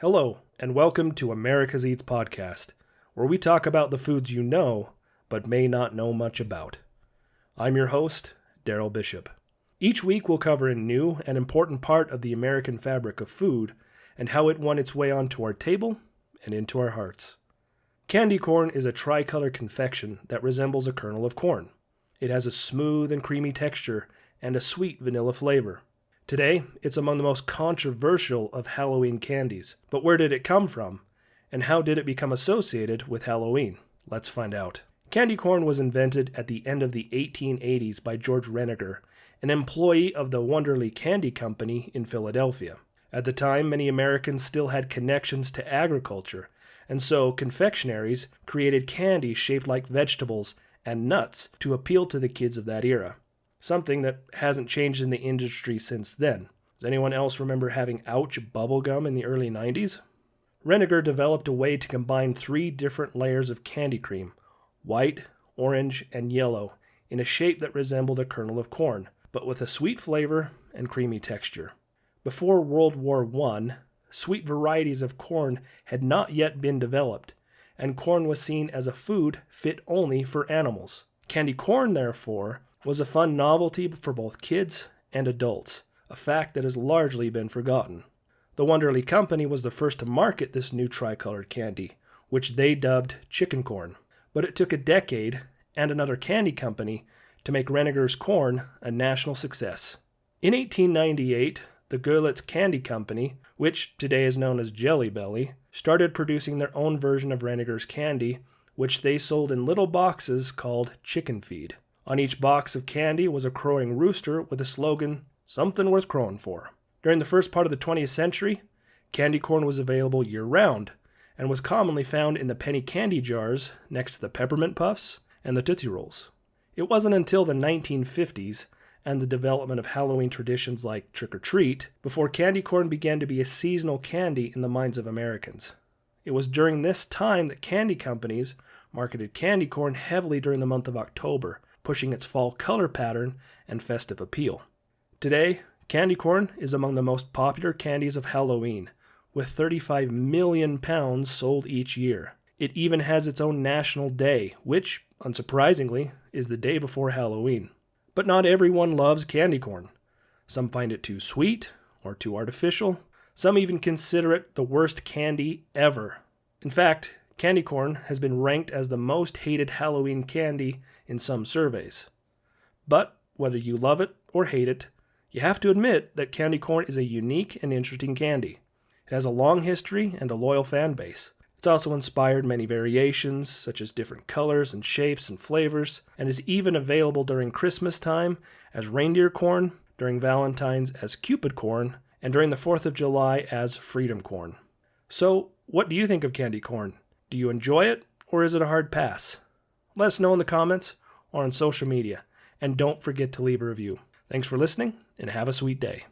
Hello, and welcome to America's Eats Podcast, where we talk about the foods you know, but may not know much about. I'm your host, Daryl Bishop. Each week we'll cover a new and important part of the American fabric of food and how it won its way onto our table and into our hearts. Candy corn is a tricolor confection that resembles a kernel of corn. It has a smooth and creamy texture and a sweet vanilla flavor. Today, it's among the most controversial of Halloween candies. But where did it come from? And how did it become associated with Halloween? Let's find out. Candy corn was invented at the end of the 1880s by George Reniger, an employee of the Wonderly Candy Company in Philadelphia. At the time, many Americans still had connections to agriculture, and so confectionaries created candy shaped like vegetables and nuts to appeal to the kids of that era. Something that hasn't changed in the industry since then. Does anyone else remember having Ouch bubblegum in the early 90s? Reniger developed a way to combine 3 different layers of candy cream, white, orange, and yellow, in a shape that resembled a kernel of corn, but with a sweet flavor and creamy texture. Before World War I, sweet varieties of corn had not yet been developed, and corn was seen as a food fit only for animals. Candy corn, therefore, was a fun novelty for both kids and adults, a fact that has largely been forgotten. The Wonderly Company was the first to market this new tricolored candy, which they dubbed chicken corn. But it took a decade and another candy company to make Reniger's corn a national success. In 1898, the Görlitz Candy Company, which today is known as Jelly Belly, started producing their own version of Reniger's candy, which they sold in little boxes called chicken feed. On each box of candy was a crowing rooster with a slogan, "Something worth crowing for." During the first part of the 20th century, candy corn was available year-round and was commonly found in the penny candy jars next to the peppermint puffs and the Tootsie Rolls. It wasn't until the 1950s and the development of Halloween traditions like trick-or-treat before candy corn began to be a seasonal candy in the minds of Americans. It was during this time that candy companies marketed candy corn heavily during the month of October, pushing its fall color pattern and festive appeal. Today, candy corn is among the most popular candies of Halloween, with 35 million pounds sold each year. It even has its own national day, which, unsurprisingly, is the day before Halloween. But not everyone loves candy corn. Some find it too sweet or too artificial. Some even consider it the worst candy ever. In fact, candy corn has been ranked as the most hated Halloween candy in some surveys. But whether you love it or hate it, you have to admit that candy corn is a unique and interesting candy. It has a long history and a loyal fan base. It's also inspired many variations, such as different colors and shapes and flavors, and is even available during Christmas time as reindeer corn, during Valentine's as Cupid corn, and during the 4th of July as freedom corn. So, what do you think of candy corn? Do you enjoy it, or is it a hard pass? Let us know in the comments or on social media, and don't forget to leave a review. Thanks for listening, and have a sweet day.